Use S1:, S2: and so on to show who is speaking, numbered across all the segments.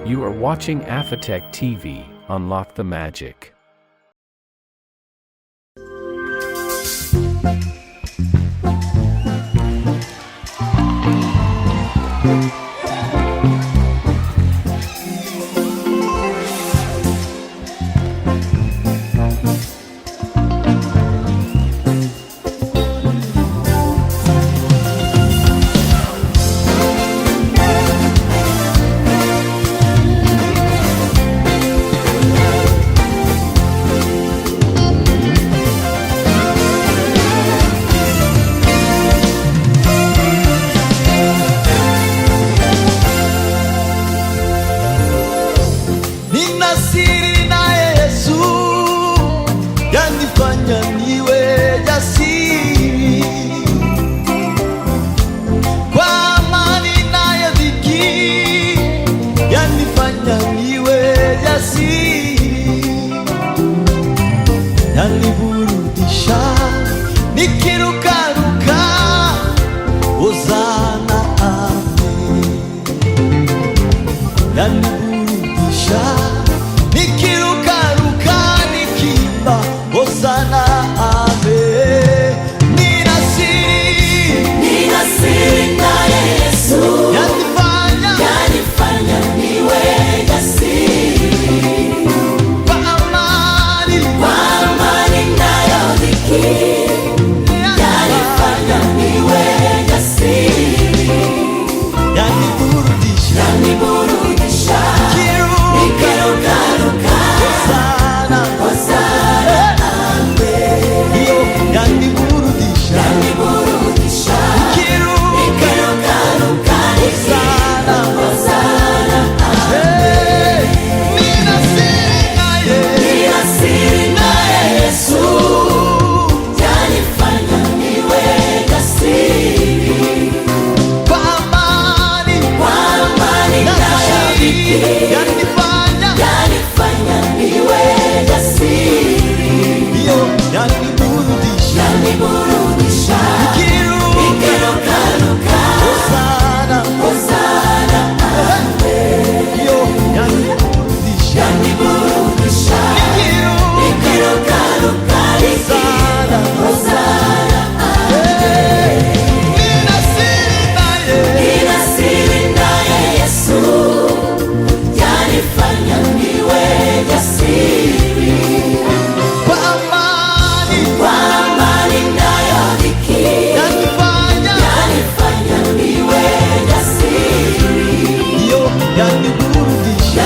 S1: You are watching Afotech TV. Unlock the magic.
S2: Yaniburudisha nikirukaruka Hosana amen. Yaniburudisha nikirukaruka nikimba Hosana amen. Nina siri na Yesu yanifanya niwe jasiri. Yanifanya niwe jasiri. Yaniburudisha nikirukaruka Hosana amen. Yaniburudisha nikirukaruka Hosana amen. Nina siri na Yesu yanifanya niwe jasiri. Yaniburudisha nikirukaruka Hosana amen. Yaniburudisha nikirukaruka Hosana amen. Nina siri naye Yesu yanifanya niwe jasiri. Kwa amani nayodhiki yanifanya niwe jasiri. Yaniburudisha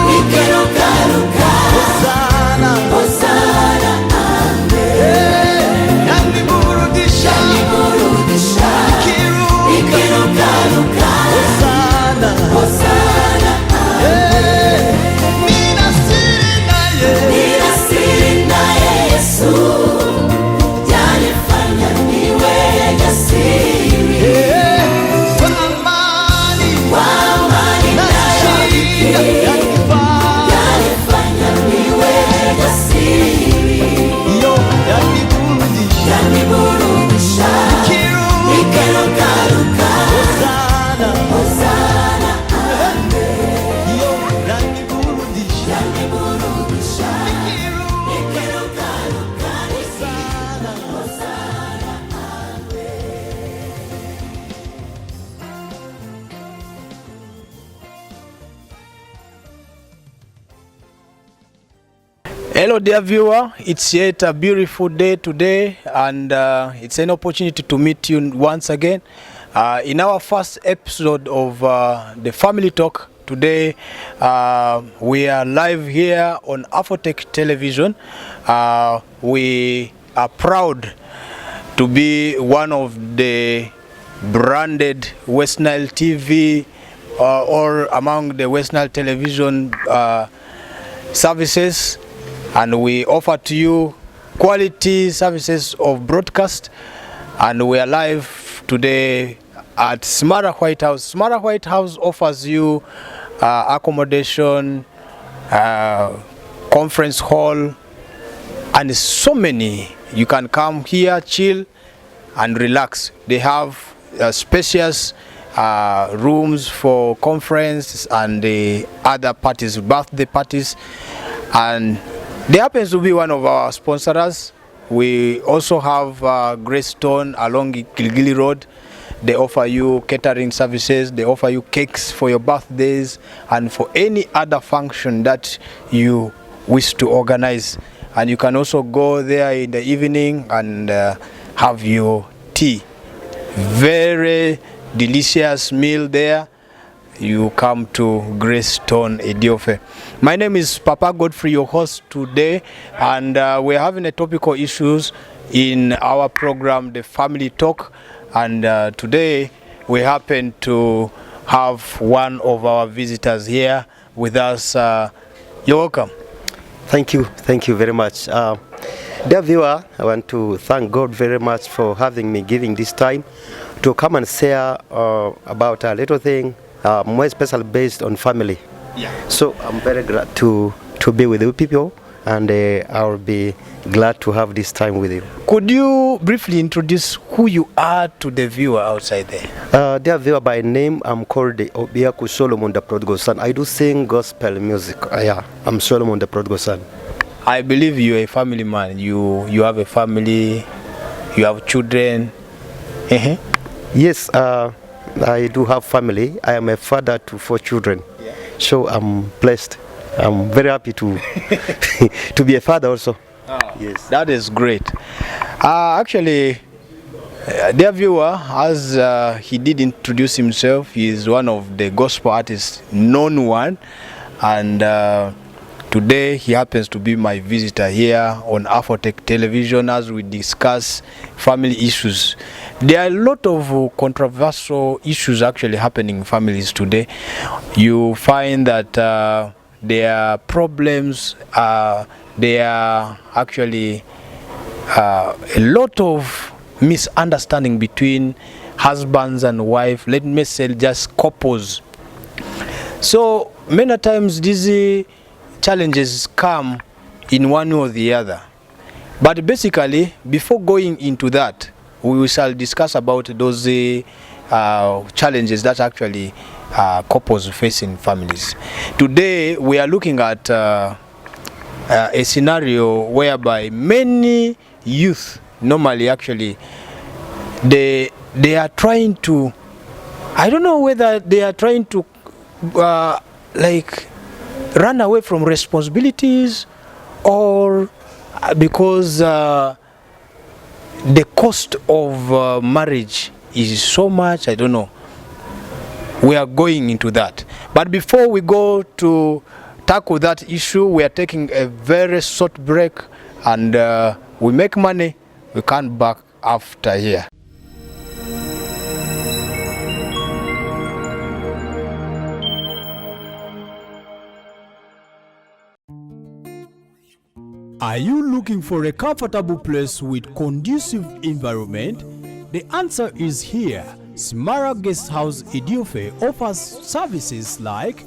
S2: nikirukaruka Hosana amen. Yaniburudisha nikirukaruka Hosana amen. Nina siri naye Yesu yanifanya niwe jasiri. Kwa amani nayodhiki yanifanya niwe jasiri. Yaniburudisha nikirukaruka Hosana amen. Yaniburudisha nikirukaruka Hosana amen.
S3: Hello dear viewer, it's yet a beautiful day today, and it's an opportunity to meet you once again in our first episode of the Family Talk. Today we are live here on Afotech television. We are proud to be one of the branded West Nile TV or among the West Nile television services, and we offer to you quality services of broadcast. And we are live today at Smara White House. Smara White House offers you accommodation, conference hall, and so many. You can come here, chill and relax. They have spacious rooms for conference and the other parties, birthday parties. And they happens to be one of our sponsors. We also have Greystone along Gilgili Road. They offer you catering services, they offer you cakes for your birthdays and for any other function that you wish to organize. And you can also go there in the evening and have your tea. Very delicious meal there. You come to Greystone Idiofe. My name is Papa Godfrey, your host today, and we're having a topical issues in our program, The Family Talk. And today we happen to have one of our visitors here with us. You're welcome.
S4: Thank you very much. Dear viewer, I want to thank God very much for having me, giving this time to come and share about a little thing, more especially based on family. Yeah. So I'm very glad to be with you people, and I'll be glad to have this time with you.
S3: Could you briefly introduce who you are to the viewer outside there?
S4: Dear viewer, by name I'm called the Obiaku Solomon the Prodigal Son. I do sing gospel music. Yeah, I'm Solomon the Prodigal Son.
S3: I believe you're a family man. You have a family, you have children.
S4: Yes, I do have family. I am a father to 4 children. Yeah. So I'm blessed. I'm very happy to to be a father also. Oh, yes,
S3: that is great. Actually, dear viewer, as he did introduce himself, he is one of the gospel artists, known one, and today he happens to be my visitor here on Afotech television as we discuss family issues. There are a lot of controversial issues actually happening in families today. You find that there are problems, there are actually a lot of misunderstanding between husbands and wife, let me say just couples. So many times these challenges come in one or the other. But basically, before going into that, we shall discuss about those challenges that actually couples face in families. Today we are looking at a scenario whereby many youth normally actually they are trying to, I don't know whether they are trying to like run away from responsibilities, or because the cost of marriage is so much, I don't know. We are going into that. But before we go to tackle that issue, we are taking a very short break, and we make money, we come back after here. Are you looking for a comfortable place with conducive environment? The answer is here. Smara Guest House Idiofe offers services like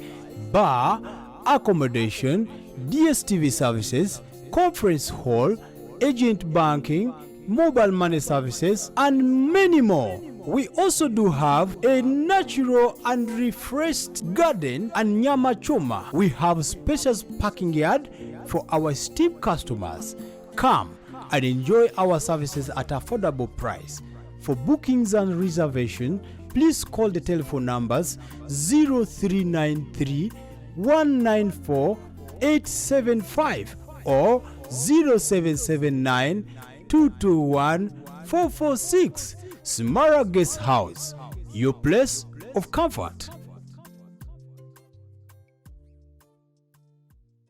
S3: bar, accommodation, DSTV services, conference hall, agent banking, mobile money services, and many more. We also do have a natural and refreshed garden and nyama choma. We have spacious parking yard for our esteemed customers. Come and enjoy our services at affordable price. For bookings and reservation, please call the telephone numbers 0393 194 875 or 0779 221 446. Smara Guest House, your place of comfort.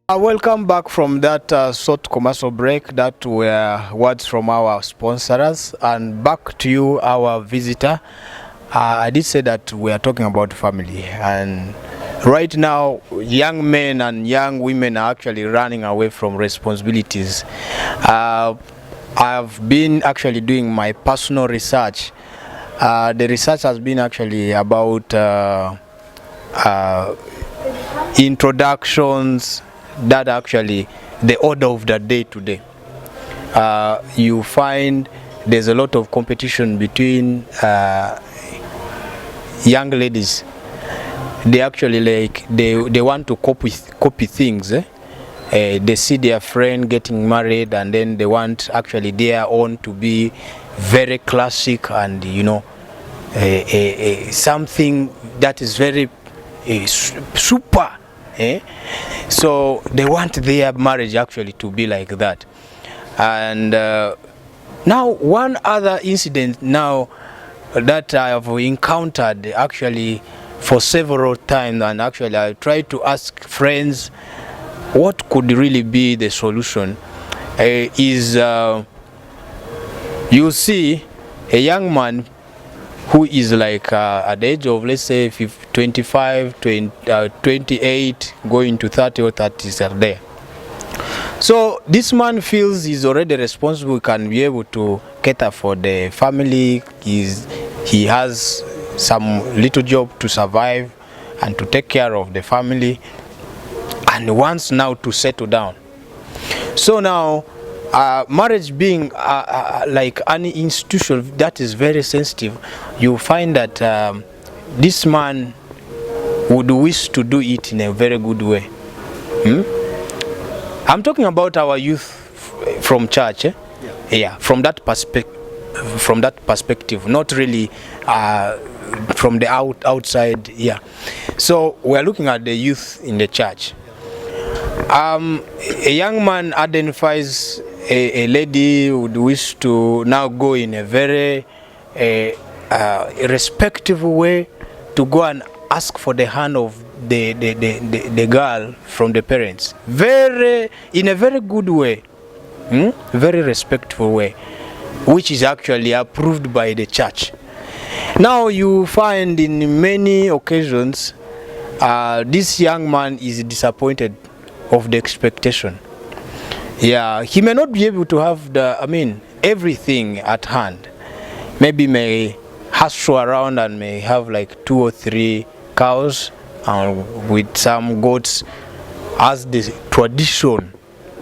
S3: Welcome back from that short commercial break. That were words from our sponsors, and back to you, our visitor. I did say that we are talking about family, and right now young men and young women are actually running away from responsibilities. I've been actually doing my personal research. The research has been actually about introductions that actually the order of the day today. You find there's a lot of competition between young ladies, they actually they want to copy things. They see their friend getting married, and then they want actually their own to be very classic, and something that is very super. So they want their marriage actually to be like that. And now one other incident now that I have encountered actually for several times, and actually I tried to ask friends what could really be the solution, is you see a young man who is like at the age of, let's say, 25, 28, going to 30 or 30s are there. So this man feels he's already responsible, can be able to cater for the family. He has some little job to survive and to take care of the family, and wants now to settle down. So now marriage being like any institution that is very sensitive, you find that this man would wish to do it in a very good way. I'm talking about our youth from church. Yeah, from that perspective, not really from the outside. Yeah, so we're looking at the youth in the church. A young man identifies a lady who would wish to now go in a very respectful way to go and ask for the hand of the girl from the parents, in a very good way, very respectful way, which is actually approved by the church. Now you find in many occasions this young man is disappointed of the expectation. Yeah, he may not be able to have everything at hand. Maybe may hustle around and may have like 2 or 3 cows with some goats as the tradition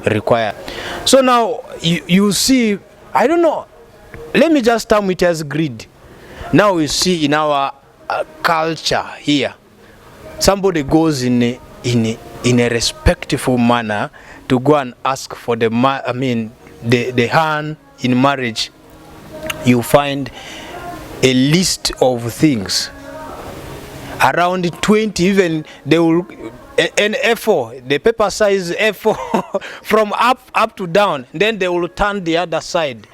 S3: requires. So now you see, I don't know, let me just term it as greed. Now we see in our culture here, somebody goes in a respectful manner to go and ask for the hand in marriage. You find a list of things, around 20, even they will an A4, the paper size A4 from up to down, then they will turn the other side,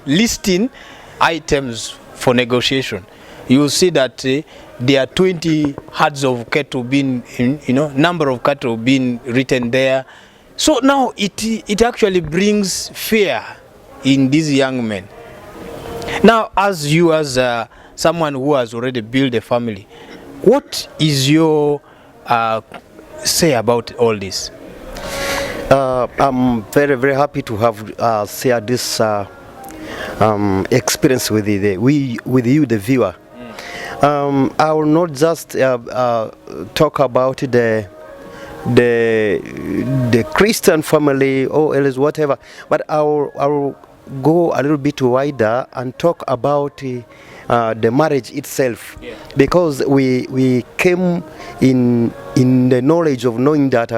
S3: listing items for negotiation. You will see that there are 20 herds of cattle being, number of cattle being written there. So now it actually brings fear in these young men. Now, as you, as someone who has already built a family, what is your say about all this?
S4: I'm very, very happy to have shared this experience with you, the viewer. I will not just talk about the Christian family or else whatever, but I will go a little bit wider and talk about the marriage itself, because we came in the knowledge of knowing that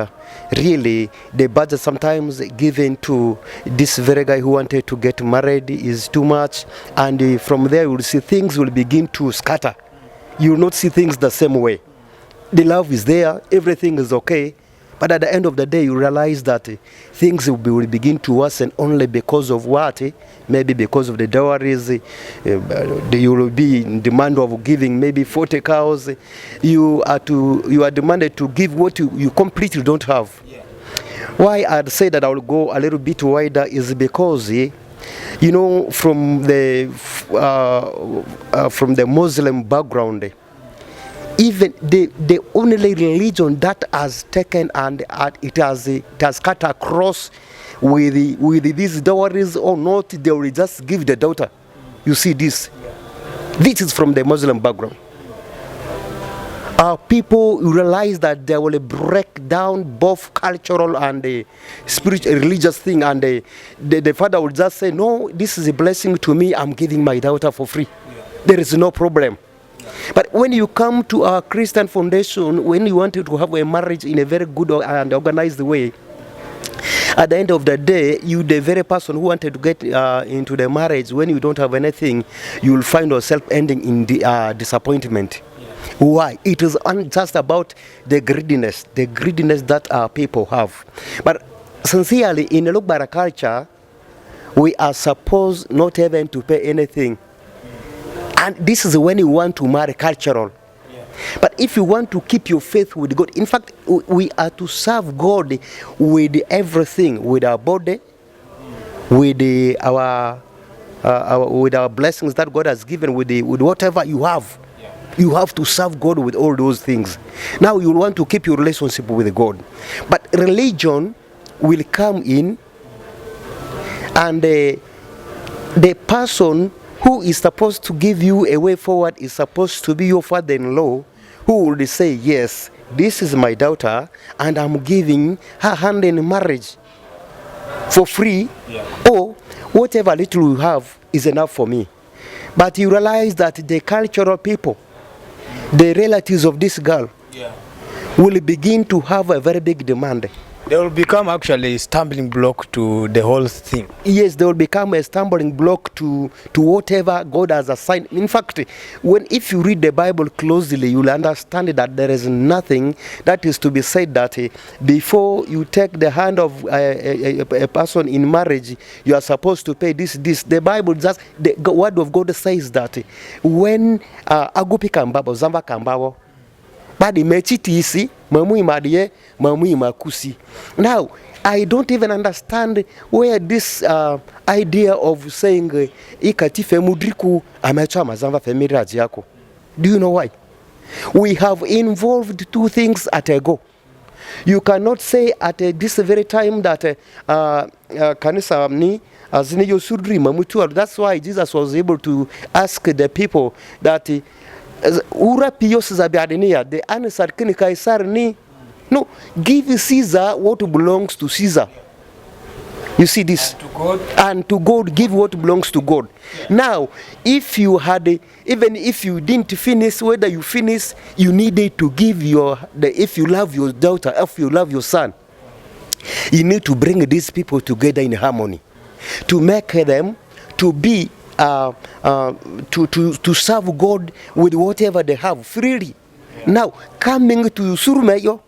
S4: really the budget sometimes given to this very guy who wanted to get married is too much, and from there you will see things will begin to scatter. You will not see things the same way. The love is there, everything is okay, but at the end of the day you realize that things will begin to worsen only because of what? Maybe because of the dowries. You will be in demand of giving maybe 40 cows. You are demanded to give what you completely don't have. Why I'd say that I will go a little bit wider is because from the Muslim background, even the only religion that has taken and it has cut across with these dowries or not, they will just give the daughter. You see this. This is from the Muslim background. People realize that they will break down both cultural and spiritual, religious thing, and the father will just say, no, this is a blessing to me, I'm giving my daughter for free. There is no problem. But when you come to our Christian foundation, when you want to have a marriage in a very good and organized way, at the end of the day, you, the very person who wanted to get into the marriage, when you don't have anything, you will find yourself ending in the disappointment. Why? It is just about the greediness that our people have. But sincerely, in the Lukbara culture, we are supposed not even to pay anything. And this is when you want to marry cultural. But if you want to keep your faith with God, in fact, we are to serve God with everything, with our body, with our blessings that God has given, with whatever you have. You have to serve God with all those things. Now you want to keep your relationship with God. But religion will come in, and the person who is supposed to give you a way forward is supposed to be your father-in-law, who will say, yes, this is my daughter, and I'm giving her hand in marriage for free, or whatever little you have is enough for me. But you realize that the cultural people, the relatives of this girl, will begin to have a very big demand.
S3: They will become actually a stumbling block to the whole thing.
S4: Yes, they will become a stumbling block to whatever God has assigned. In fact, if you read the Bible closely, you will understand that there is nothing that is to be said that before you take the hand of a person in marriage, you are supposed to pay this. The Bible, the word of God says that when agupi kambabo, zamba kambabo, badi mechitisi, mamui madie, mamui makusi. Now, I don't even understand where this idea of saying ikatife mudriku amecha mazamba femiraji yako. Do you know why? We have involved two things at a go. You cannot say at this very time that kanisa ni aziniyo sudri mamutu. That's why Jesus was able to ask the people that ura piyos zabiadenia, the answer kini kaisar ni. No, give Caesar what belongs to Caesar. You see this? And to God, give what belongs to God. Now, if you had, even if you didn't finish, whether you finish, you needed to give if you love your daughter, if you love your son, you need to bring these people together in harmony, to make them to be, to serve God with whatever they have freely. Now, coming to Surumeyo,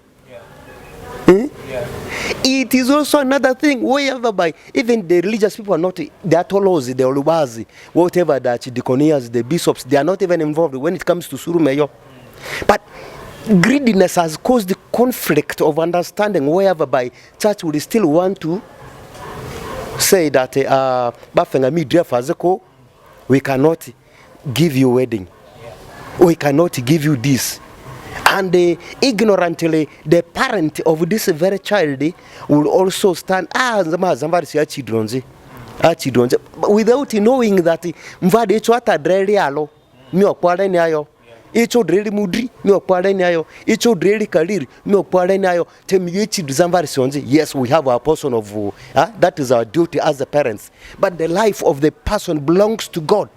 S4: it is also another thing whereby even the religious people are not, the Atolos, the Olubazi, whatever the Archdeaconias, the bishops, they are not even involved when it comes to Surumeyo. But greediness has caused the conflict of understanding whereby church will still want to say that we cannot give you wedding, we cannot give you this. And ignorantly, the parent of this very child will also stand without knowing that mvade chwata dreli alo mi okwale ni ayo icho dreli mudri mi okwale ni ayo icho dreli kaliri mi okwale ni ayo temiyechi dzambari sonzi. Yes, we have our portion of that is our duty as the parents, but the life of the person belongs to God.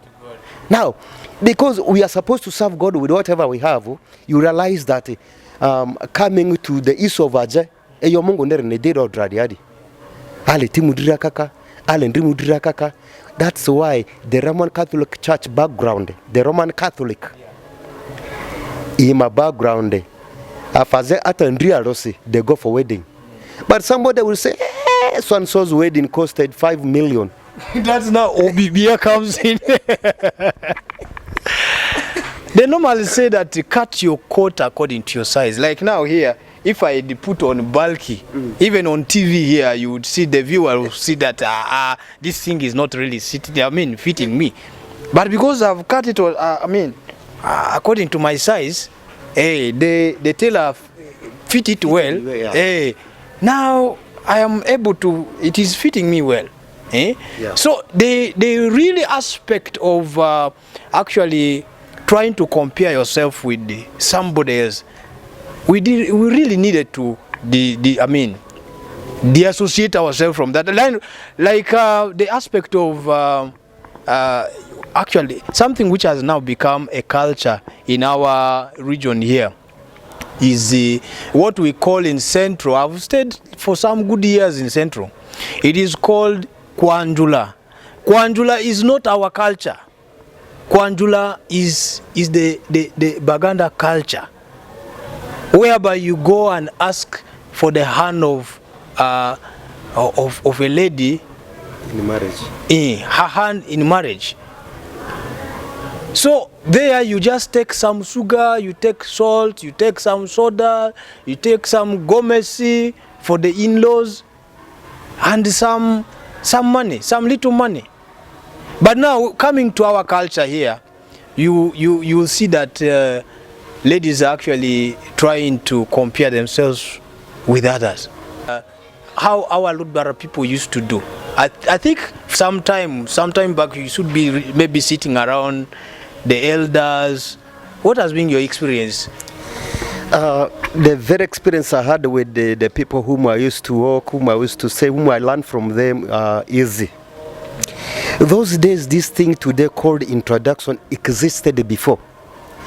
S4: Now, because we are supposed to serve God with whatever we have, you realize that coming to the issue of Aje, that's why the Roman Catholic Church background, the Roman Catholic, in my background, they go for wedding. But somebody will say, so-and-so's wedding costed 5 million.
S3: That's now Obiaku comes in. They normally say that you cut your coat according to your size. Like now here, if I put on bulky, even on TV here, you would see the viewer will see that this thing is not really fitting me. But because I've cut it, according to my size, the tailor fit it well. Now I am able to, it is fitting me well. So the really aspect of actually trying to compare yourself with somebody else, we really needed to de-associate ourselves from that line, like the aspect of actually something which has now become a culture in our region here is what we call in Central. I've stayed for some good years in Central. It is called Kwanjula. Kwanjula is not our culture. Kwanjula is the Baganda culture, whereby you go and ask for the hand of a lady
S4: In marriage.
S3: her hand in marriage. So there you just take some sugar, you take salt, you take some soda, you take some gomesi for the in-laws, and some money, some little money. But now coming to our culture here, you will see that ladies are actually trying to compare themselves with others. How our Ludbara people used to do. I think sometime back you should be maybe sitting around the elders. What has been your experience?
S4: The very experience I had with the people whom I used to work, whom I used to say, whom I learned from them easy. Those days, this thing today called introduction existed before.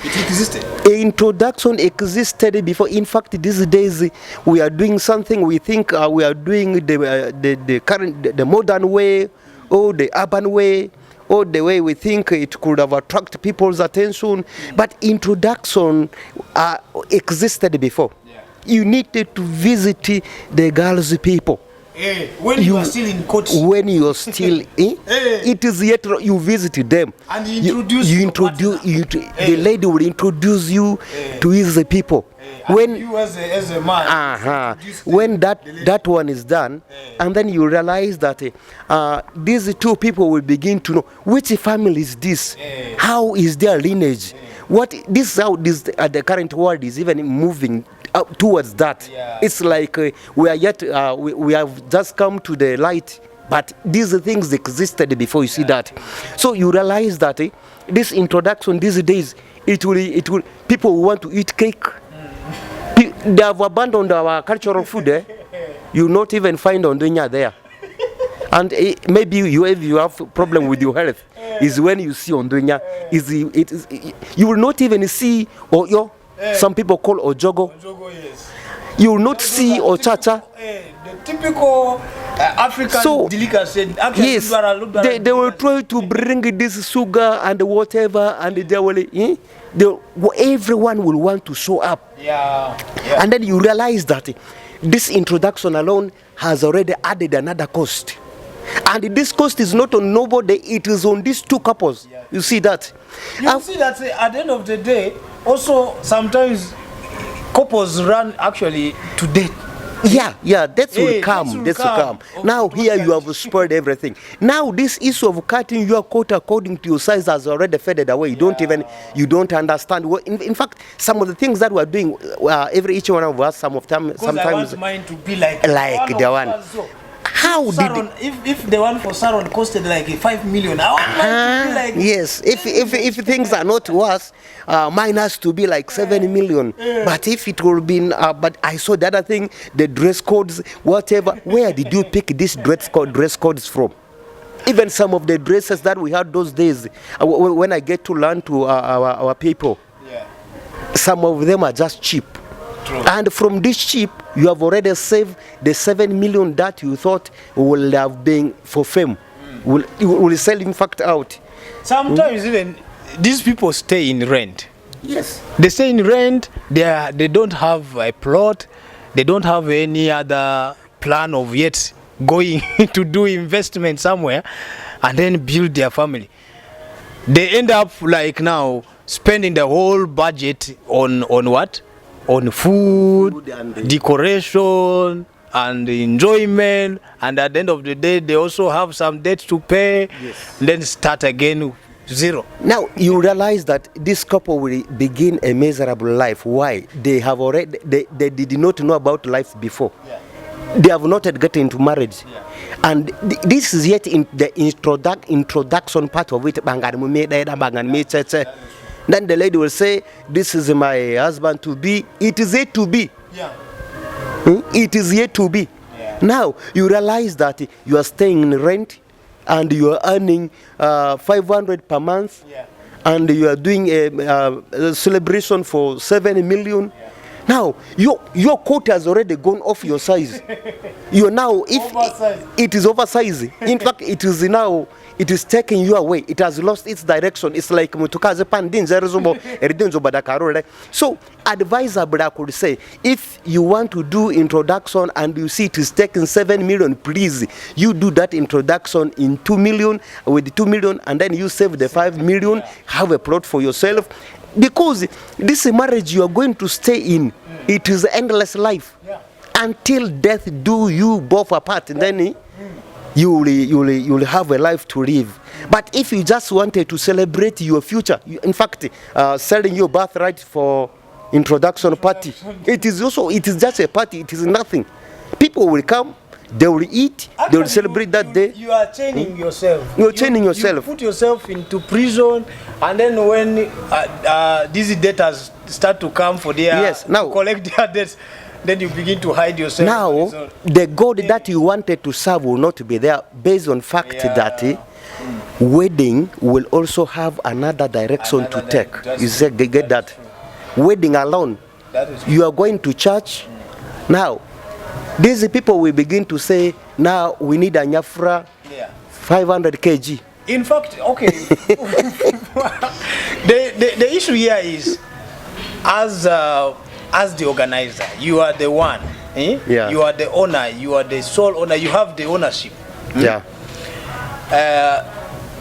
S3: It existed.
S4: Introduction existed before. In fact, these days we are doing something. We think we are doing the modern way, or the urban way, or the way we think it could have attracted people's attention. But introduction existed before.
S3: Yeah.
S4: You needed to visit the girls' people.
S3: When you are still in court.
S4: When you are still it is yet you visit them
S3: And you introduce
S4: the lady will introduce you to his people. When
S3: you as a man,
S4: when that one is done, and then you realize that these two people will begin to know which family is this, how is their lineage, what this how this the current world is even moving towards that.
S3: Yeah.
S4: It's like we are yet we have just come to the light, but these things existed before. You see that, so you realize that this introduction these days it will people who want to eat cake. They have abandoned our cultural food. You not even find ondunya there. And maybe if you have problem with your health, is when you see ondunya. You will not even see oyo. Some people call ojogo.
S3: Yes.
S4: You will not see ochacha.
S3: The typical African delicacy.
S4: Yes, they will try to bring this sugar and whatever, and they will. Everyone will want to show up.
S3: Yeah.
S4: And then you realize that this introduction alone has already added another cost. And this cost is not on nobody, it is on these two couples. Yeah. You see that?
S3: You see that at the end of the day, also sometimes couples run actually to date.
S4: Yeah, that will come. That will come. Now here you have spoiled everything. Now this issue of cutting your coat according to your size has already faded away. You don't understand. In fact, some of the things that we are doing, each one of us, sometimes
S3: I want mine to be like
S4: the one. How
S3: Saron, if the one for Saron costed like 5 million, I want mine to be like
S4: yes. If things are not worse, mine has to be like 7 million. But if it will be, but I saw the other thing, the dress codes, whatever. Where did you pick these dress codes from? Even some of the dresses that we had those days, when I get to learn to our people, some of them are just cheap. True. And from this cheap, you have already saved the 7 million that you thought will have been for fame. Will sell in fact out.
S3: Sometimes even these people stay in rent.
S4: Yes.
S3: They stay in rent. They don't have a plot. They don't have any other plan of yet going to do investment somewhere and then build their family. They end up like now spending the whole budget on what? On food and decoration and enjoyment, and at the end of the day they also have some debt to pay. Yes. Then start again zero.
S4: Now you realize that this couple will begin a miserable life. Why? They have already they did not know about life before. They have not yet gotten into marriage. And this is yet in the introduction part of it. Then the lady will say, this is my husband to be. It is yet to be. It is yet to be. Now, you realize that you are staying in rent and you are earning 500 per month, and you are doing a celebration for 7 million. Now your coat has already gone off your size. You now, if it is oversized, in fact it is now, it is taking you away. It has lost its direction. It's like mutukaze pandin zerezubo eridenzo badakarole. So advisable, I could say, if you want to do introduction and you see it is taking 7 million, please you do that introduction in 2 million, with 2 million, and then you save the 5 million, have a plot for yourself, because this marriage you are going to stay in, it is endless life until death do you both apart, and then you will have a life to live. But if you just wanted to celebrate your future, in fact, selling your birthright for introduction party, it is just a party. It is nothing. People will come, they will eat, they will celebrate that day.
S3: You are chaining yourself.
S4: You're chaining yourself.
S3: You put yourself into prison, and then when these debtors start to come for their to collect their debts, then you begin to hide yourself.
S4: Now, the God that you wanted to serve will not be there, based on fact that wedding will also have another direction to take. You say, get that? Wedding alone, you are going to church. Now, these people will begin to say, now we need a nyafra 500 kg.
S3: In fact, okay. the issue here is, as the organizer, you are the one. You are the owner. You are the sole owner. You have the ownership.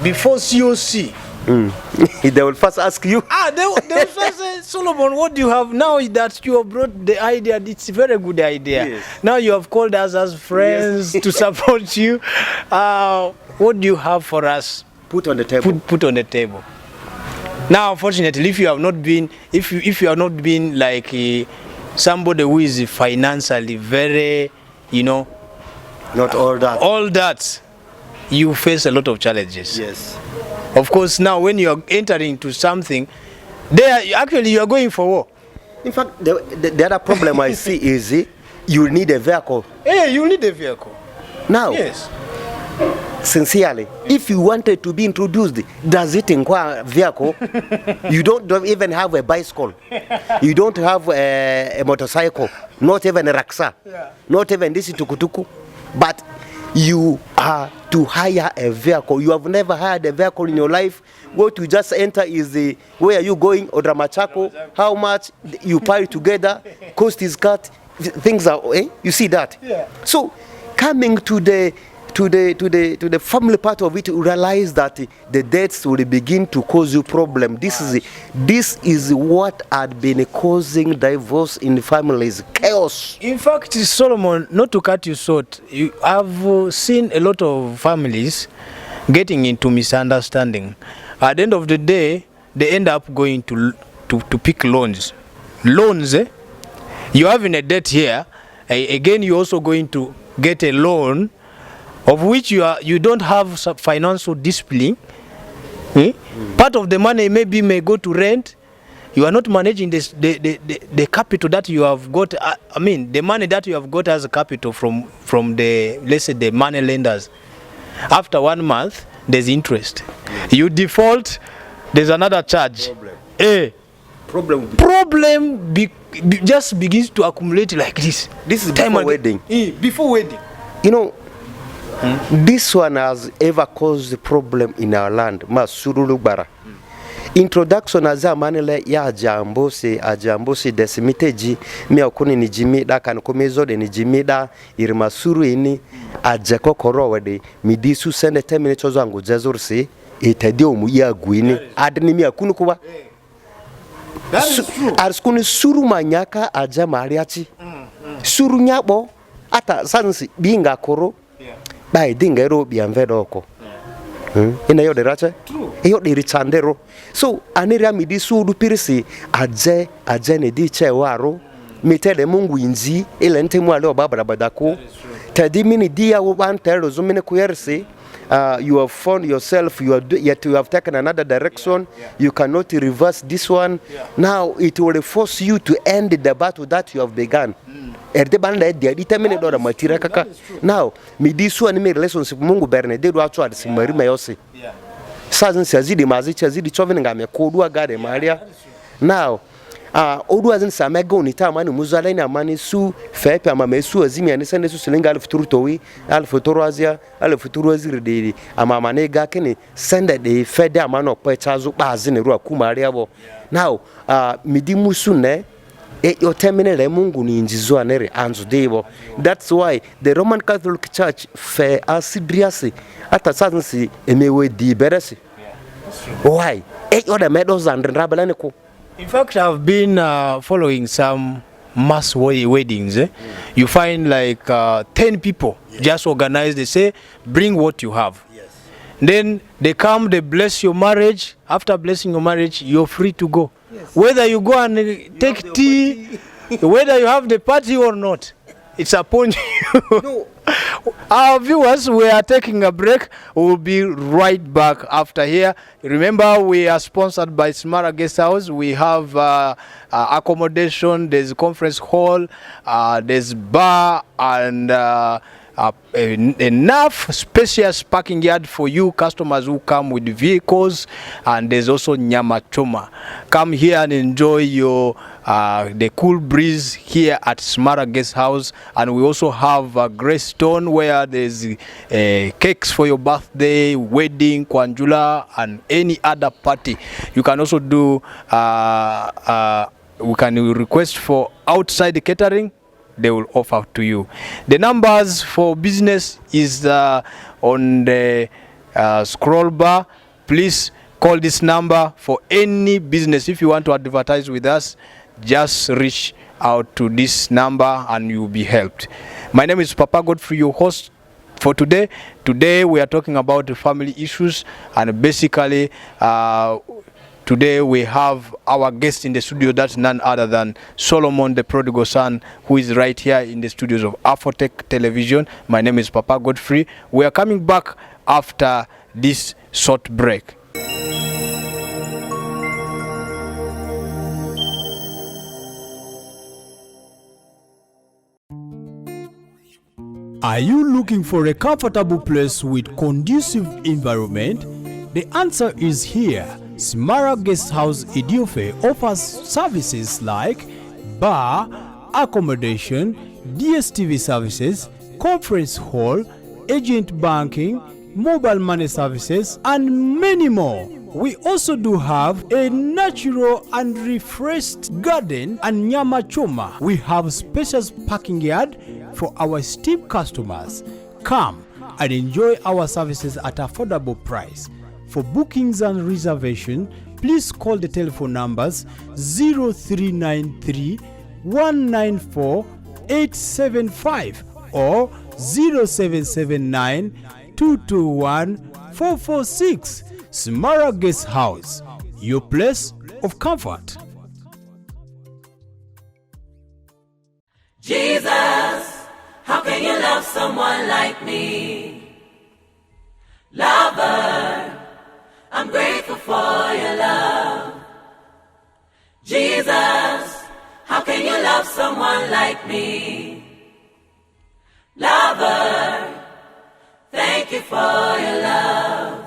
S3: Before COC,
S4: they will first ask you.
S3: They will first say, Solomon, what do you have now that you have brought the idea? It's a very good idea.
S4: Yes.
S3: Now you have called us as friends to support you. What do you have for us?
S4: Put on the table.
S3: Put on the table. Now, unfortunately, if you have not been, if you have not been like somebody who is financially very,
S4: not all
S3: that, you face a lot of challenges.
S4: Yes.
S3: Of course, now when you are entering into something, actually you are going for war.
S4: In fact, the other problem I see is you need a vehicle.
S3: You need a vehicle.
S4: Now,
S3: yes.
S4: Sincerely, if you wanted to be introduced, does it require a vehicle? You don't even have a bicycle. You don't have a motorcycle, not even a raksa, not even this tukutuku. But you are to hire a vehicle. You have never hired a vehicle in your life. What you just enter is where are you going, Odramachako, how much you pile together, cost is cut, things are, you see that? So coming to the family part of it, you realize that the debts will begin to cause you problem. This is what had been causing divorce in families, chaos.
S3: In fact, Solomon, not to cut you short, you have seen a lot of families getting into misunderstanding. At the end of the day, they end up going to pick loans. Loans, you're having a debt here. Again, you're also going to get a loan of which you don't have some financial discipline. Part of the money may go to rent. You are not managing the capital that you have got. I mean, the money that you have got as a capital from the, let's say, the money lenders. After 1 month, there's interest. You default, there's another charge. Problem just begins to accumulate like this.
S4: This is before wedding.
S3: Before wedding.
S4: This one has ever caused a problem in our land. Masurulubara. Introduction aza manele ya ajambose desimiteji mi akuni ni jimida kankomezo de ni jimida irimasuru ini ajeko korowede midisu sende 10 minutes zangu jezursi itedi omuya guini adni mi akunu kuba arskuni suru manyaka aja mariachi suru nyabo ata sansi binga koro bai dingero bianvedoko ina yo derache iyo dirichandero so aniria midi sudu pirisi aje ne di chewaro mitele mungu inzi ile ntemu ale obabara badako tadi mini dia wo bantero zumine kuyersi you have found yourself yet you have taken another direction. You cannot reverse this one. Now it will force you to end the battle that you have begun. erde banda dia determine do da matira kaka now me di so ani me relationship mungu berne de do ato ade simari mayose sazin sazidi mazi chazidi chovin ngame ko do agade maria now odu azin samego ni ta mani muzala ni amani su fepe ama mesu azimi ani sende su silinga al futuru towi al futuru azia al futuru aziri de ama mane ga kini sende de fede amano pe chazu bazi ne ru akumaria bo now midi musu ne your terminal mungu ni njizo anere anzu debo. That's why the Roman Catholic Church fe asidriasi ata sansi emewe di beresi. Why? Other medals and rabalaneko.
S3: In fact, I've been following some mass weddings. You find like 10 people just organize. They say, bring what you have. Yes. Then they come, they bless your marriage. After blessing your marriage, you're free to go. Yes. Whether you go and take tea, whether you have the party or not, it's upon you. No. Our viewers, we are taking a break. We will be right back after here. Remember, we are sponsored by Smara Guest House. We have accommodation, there's a conference hall, there's bar, and enough spacious parking yard for you customers who come with vehicles, and there's also nyama choma. Come here and enjoy your the cool breeze here at Smara Guest House, and we also have a Greystone where there's cakes for your birthday, wedding, kwanjula, and any other party. You can also do we can request for outside catering. They will offer to you. The numbers for business is on the scroll bar. Please call this number for any business. If you want to advertise with us, just reach out to this number and you will be helped. My name is Papa Godfrey, your host for today. Today we are talking about the family issues, and basically today we have our guest in the studio. That's none other than Solomon, the prodigal son, who is right here in the studios of Afotech Television. My name is Papa Godfrey. We are coming back after this short break.
S5: Are you looking for a comfortable place with conducive environment? The answer is here. Smara Guest House Idiofe offers services like bar, accommodation, DSTV services, conference hall, agent banking, mobile money services, and many more. We also do have a natural and refreshed garden and nyama choma. We have spacious parking yard for our esteemed customers. Come and enjoy our services at affordable price. For bookings and reservation, please call the telephone numbers 0393 194 875 or 0779 221 446. Smara Guest House, your place of comfort.
S2: Jesus, how can you love someone like me? Lover, I'm grateful for your love. Jesus, how can you love someone like me? Lover, thank you for your love.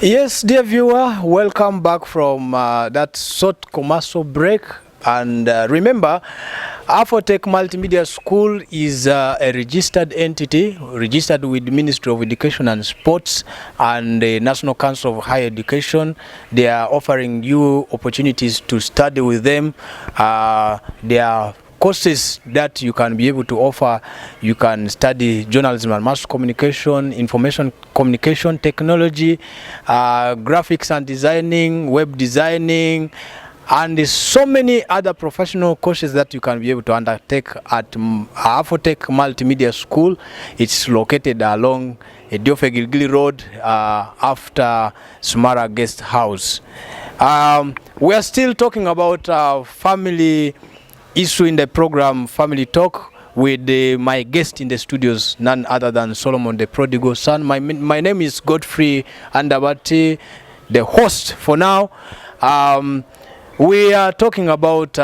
S3: Yes, dear viewer, welcome back from that short commercial break. And remember, Afotech Multimedia School is a registered entity, registered with the Ministry of Education and Sports and the National Council of Higher Education. They are offering you opportunities to study with them. There are courses that you can be able to offer. You can study journalism and mass communication, information communication technology, graphics and designing, web designing, and so many other professional courses that you can be able to undertake at Afotech Multimedia School. It's located along Ediofe Gilgili Road after Sumara Guest House. We are still talking about family issue in the program Family Talk with my guest in the studios, none other than Solomon the prodigal son. My name is Godfrey Andabati, the host for now. We are talking about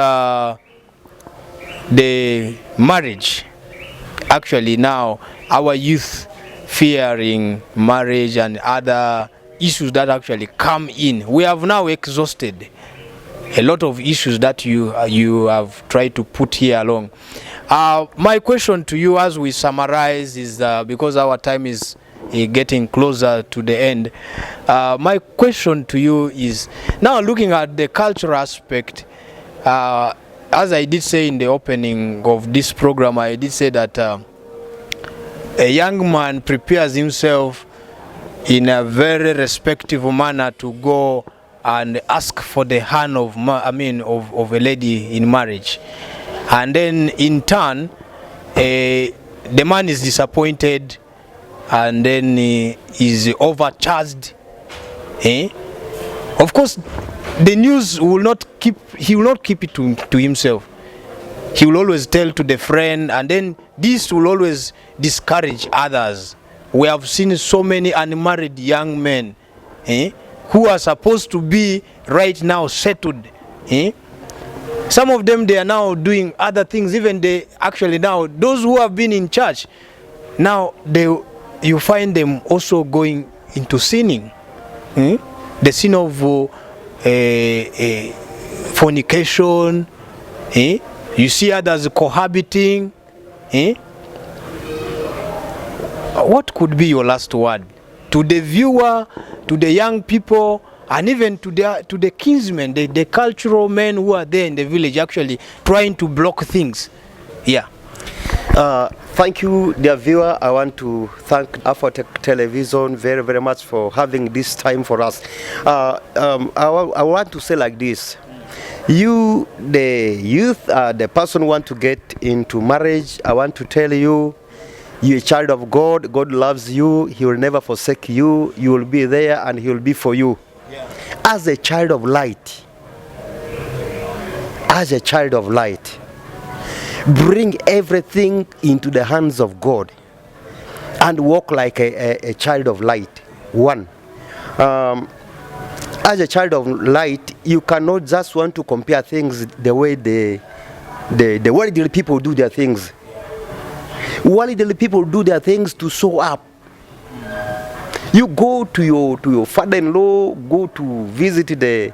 S3: the marriage. Actually now our youth fearing marriage and other issues that actually come in. We have now exhausted a lot of issues that you have tried to put here along. My question to you as we summarize is, because our time is getting closer to the end, my question to you is, now looking at the cultural aspect, as I did say in the opening of this program, I did say that a young man prepares himself in a very respectful manner to go and ask for the hand of a lady in marriage, and then in turn the man is disappointed and then is overcharged. Of course the news will not keep, he will not keep it to himself. He will always tell to the friend, and then this will always discourage others. We have seen so many unmarried young men who are supposed to be right now settled. Some of them, they are now doing other things. Even they actually now, those who have been in church, now you find them also going into sinning. The sin of fornication. You see others cohabiting. What could be your last word to the viewer, to the young people, and even to the kinsmen, the cultural men who are there in the village actually trying to block things? Yeah.
S4: Thank you, dear viewer. I want to thank Afotech Television very, very much for having this time for us. I want to say like this. You, the youth, the person who want to get into marriage, I want to tell you, you're a child of God. God loves you. He will never forsake you. You will be there and he will be for you. Yeah. As a child of light, bring everything into the hands of God and walk like a child of light. One, as a child of light, you cannot just want to compare things the way the worldly people do their things. Worldly people do their things to show up. You go to your father-in-law, go to visit be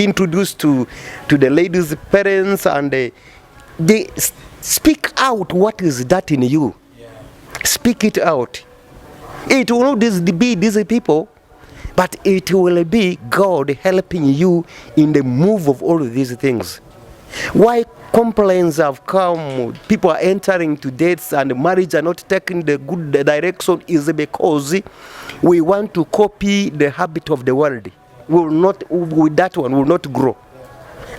S4: introduced to the lady's parents, and they speak out what is that in you. Speak it out. It will not be these people, but it will be God helping you in the move of all of these things. Why complaints have come, people are entering to dates and marriage are not taking the good direction, is because we want to copy the habit of the world. We will not, with that one, will not grow,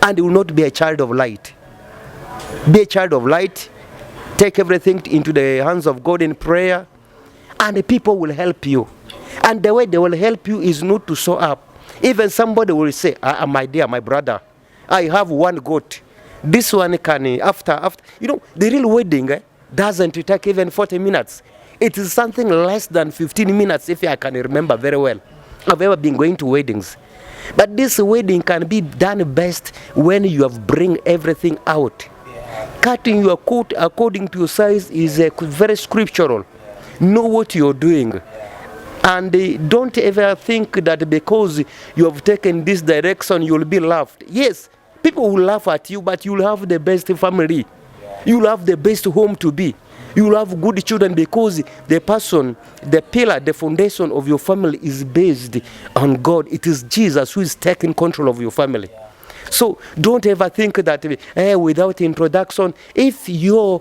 S4: and will not be a child of light. Be a child of light. Take everything into the hands of God in prayer, and the people will help you. And the way they will help you is not to show up. Even somebody will say, my dear, my brother, I have one goat. This one can, after, the real wedding doesn't take even 40 minutes. It is something less than 15 minutes, if I can remember very well. I've ever been going to weddings. But this wedding can be done best when you have bring everything out. Cutting your coat according to your size is very scriptural. Know what you're doing. And don't ever think that because you have taken this direction, you'll be loved. Yes, people will laugh at you, but you'll have the best family. You'll have the best home to be. You'll have good children because the person, the pillar, the foundation of your family is based on God. It is Jesus who is taking control of your family. So don't ever think that without introduction, if your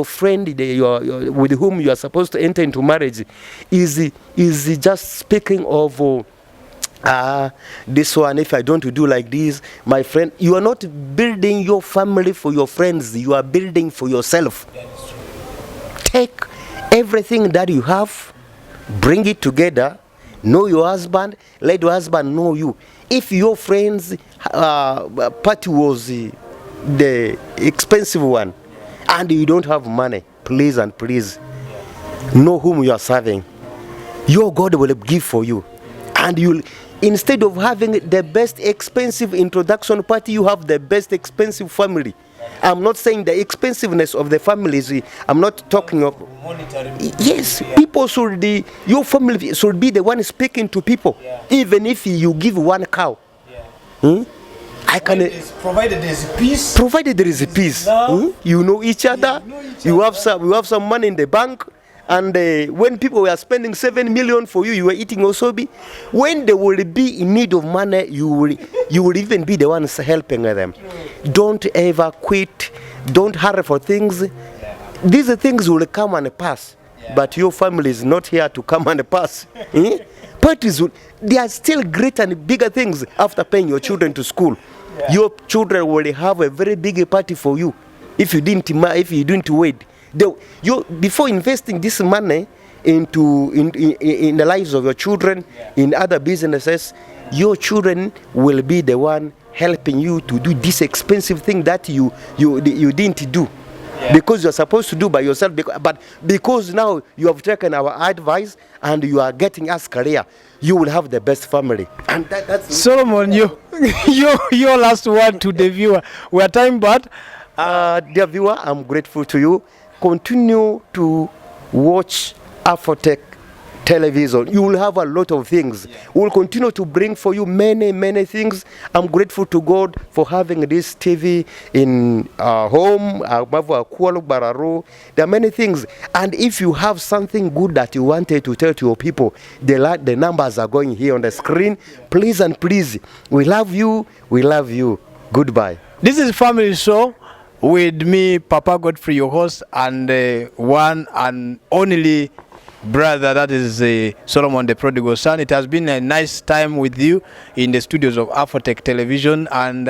S4: friend with whom you are supposed to enter into marriage is just speaking of this one, if I don't do like this, my friend, you are not building your family for your friends, you are building for yourself. Take everything that you have, bring it together, know your husband, let your husband know you. If your friend's party was the expensive one and you don't have money, please and please know whom you are serving. Your God will give for you. And you'll, instead of having the best expensive introduction party, you have the best expensive family. I'm not saying the expensiveness of the families. I'm not talking of monetary. Yes, people should be, your family should be the one speaking to people, even if you give one cow. I can.
S3: Provided there is peace.
S4: Provided there is peace. You know each other. You have some money in the bank. And when people were spending 7 million for you, you were eating osobi. When they will be in need of money, you will even be the ones helping them. Don't ever quit. Don't hurry for things. These things will come and pass. But your family is not here to come and pass. Parties, they are still greater and bigger things after paying your children to school. Your children will have a very big party for you if you didn't wait. Before investing this money in the lives of your children, in other businesses, your children will be the one helping you to do this expensive thing that you didn't do. Because you're supposed to do by yourself, but because now you have taken our advice and you are getting us career, you will have the best family. And that's
S3: Solomon, your last word to the viewer. We are time bad.
S4: Dear viewer, I'm grateful to you. Continue to watch Afotech television. You will have a lot of things. We will continue to bring for you many things. I'm grateful to God for having this TV in our home. There are many things. And if you have something good that you wanted to tell to your people, the numbers are going here on the screen. Please and please, we love you. We love you. Goodbye.
S3: This is Family Show with me, Papa Godfrey, your host, and one and only brother, that is Solomon, the prodigal son. It has been a nice time with you in the studios of Afotech Television, and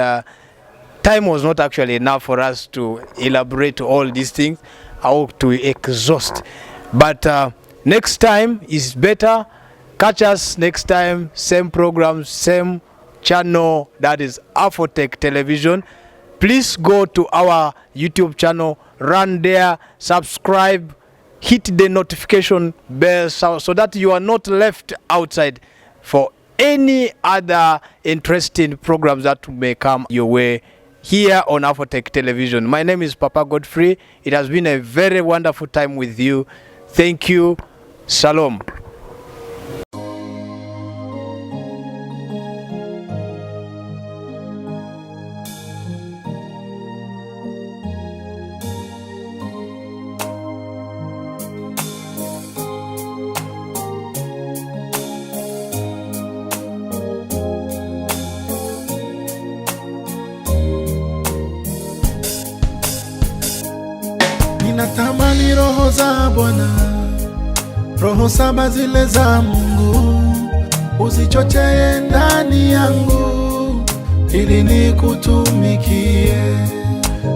S3: time was not actually enough for us to elaborate all these things or to exhaust. But next time is better. Catch us next time, same program, same channel, that is Afotech Television. Please go to our YouTube channel, run there, subscribe, hit the notification bell so that you are not left outside for any other interesting programs that may come your way here on Afotech Television. My name is Papa Godfrey. It has been a very wonderful time with you. Thank you. Shalom.
S6: Ninatamani roho za Bwana, roho saba zile za Mungu, uzichochee ndani yangu ili nikutumikie.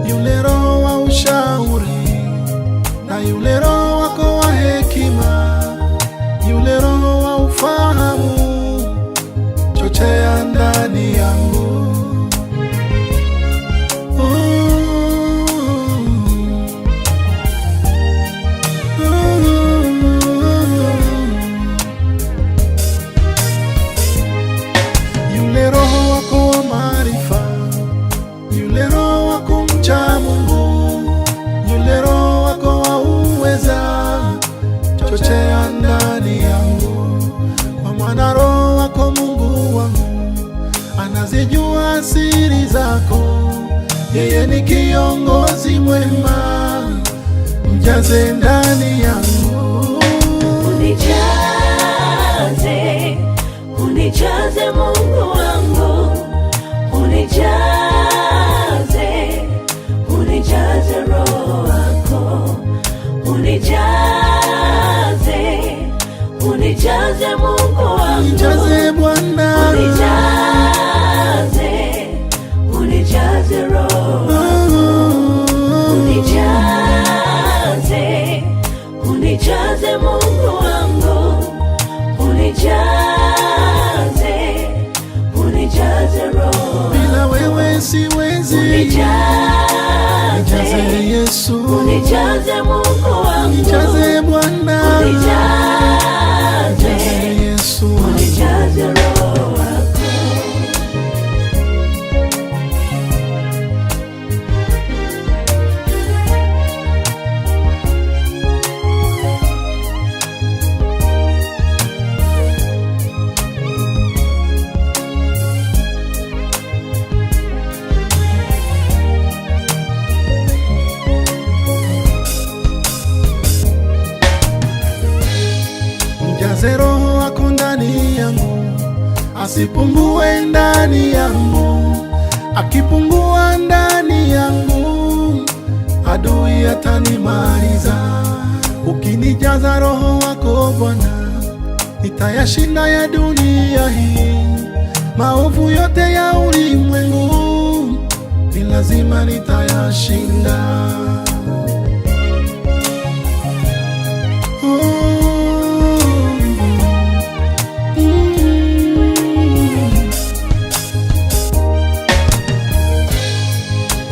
S6: Yule roho wa ushauri na yule roho wako wa hekima, yule roho wa ufahamu, chochea ndani yangu. Yule roho wa kumcha Mungu, yule roho wako wa uweza, siri zako. Yeye ni kiongozi mwema, mjaze ndani yangu.
S2: Unijaze, unijaze Mungu wangu, unijaze, unijaze Roho wako, unijaze, unijaze Mungu wangu,
S6: Unijaze Bwana,
S2: unijaze, unijaze Roho wako, unijaze, unijaze Mungu wangu, unijaze, unijaze Roho,
S6: bila wewe siwezi. Unijaze Yesu,
S2: unijaze Mungu wangu,
S6: unijaze Bwana,
S2: unijaze
S6: Yesu,
S2: unijaze Roho wako.
S6: Mjaze Roho wako ndani yangu, asipungue ndani yangu. Akipungua ndani yangu, adui atanimaliza. Ukinijaza Roho wako Bwana, nitayashinda ya dunia hii. Maovu yote ya ulimwengu ni lazima nitayashinda.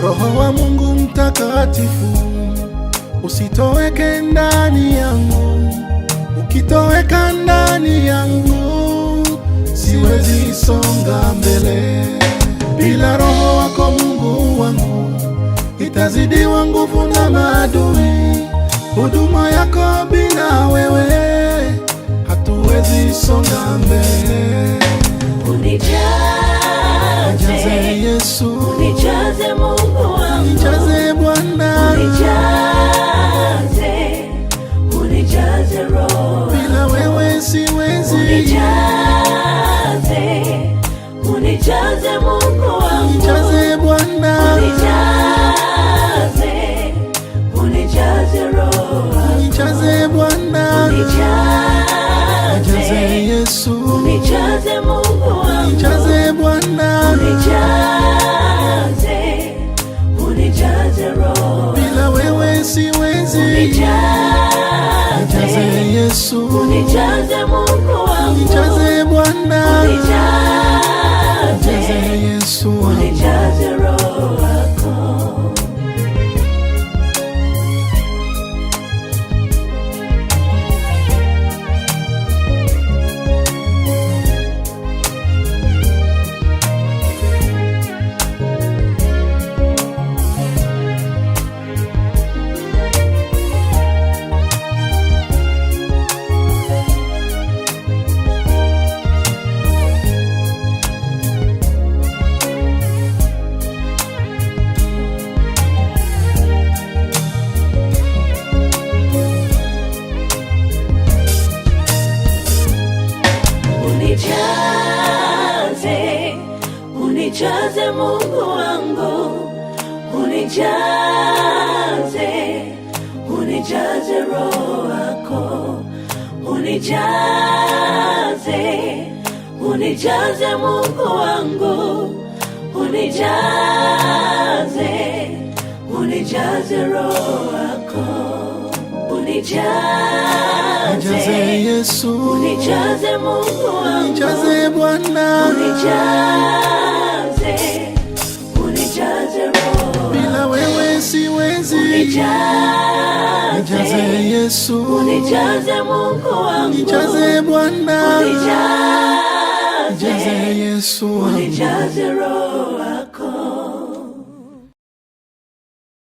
S6: Roho wa Mungu mtakatifu, usitoweke ndani yangu. Ukitoweka ndani yangu, siwezi songa mbele. Bila Roho wako Mungu wangu, itazidiwa nguvu na maadui. Huduma yako bila wewe, hatuwezi songa mbele. Unijaze Yesu,
S2: Unijaze Mungu wangu,
S6: unijaze Bwana,
S2: unijaze, unijaze Roho,
S6: bila wewe siwezi.
S2: unijaze, unijaze Mungu wangu,
S6: Unijaze Bwana,
S2: unijaze, unijaze Roho wako,
S6: unijaze Bwana, unijaze Yesu,
S2: unijaze Mungu wangu,
S6: unijaze Bwana,
S2: unijaze, unijaze Roho,
S6: bila wewe siwezi. Unijaze Yesu,
S2: unijaze Mungu wangu,
S6: unijaze Bwana, unijaze
S2: unijaze,
S6: Yesu,
S2: unijaze Roho wako. Unijaze, unijaze Mungu wangu, unijaze, unijaze Roho wako, unijaze, unijaze Mungu wangu, unijaze, unijaze Roho wako,
S6: unijaze Yesu,
S2: unijaze Mungu wangu,
S6: unijaze Bwana,
S2: unijaze, unijaze Roho,
S6: bila wewe siwezi. Unijaze Yesu,
S2: unijaze Mungu wangu,
S6: unijaze Bwana,
S2: unijaze,
S6: unijaze Yesu,
S2: unijaze Roho wako.